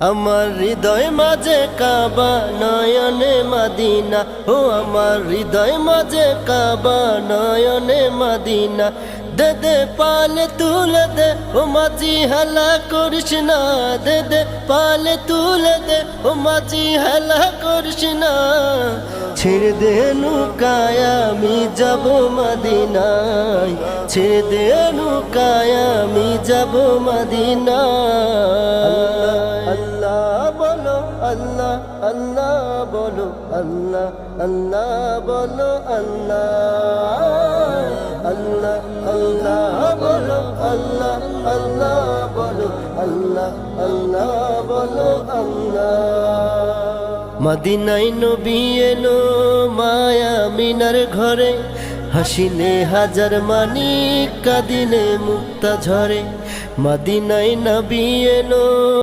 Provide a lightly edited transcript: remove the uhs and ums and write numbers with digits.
আমার হৃদয় মাঝে কাবা নয়নে মদিনা, ও আমার হৃদয় মাঝে কাবা নয়নে মদিনা। দে দে পালে তুলে দে ও মাঝি হেলা করিস না, দে দে পালে তুলে দে ও মাঝি হেলা করিস না। ছেড়ে দে নৌকায় আমি যাব মদিনায়, ছেড়ে দে নৌকায় আমি যাব মদিনায়। আল্লাহ বলো আল্লাহ, আল্লাহ বলো আল্লাহ, আল্লাহ বলো আল্লাহ, আল্লাহ আল্লাহ বলো আল্লাহ, আল্লাহ বলো আল্লাহ, আল্লাহ বলো আল্লাহ। মদিনায় নবী এলো মায়া মিনার ঘরে, হাসিলে হাজার মানিক কাঁদিলে মুক্তা ঝরে। মদিনায় নবী এলো।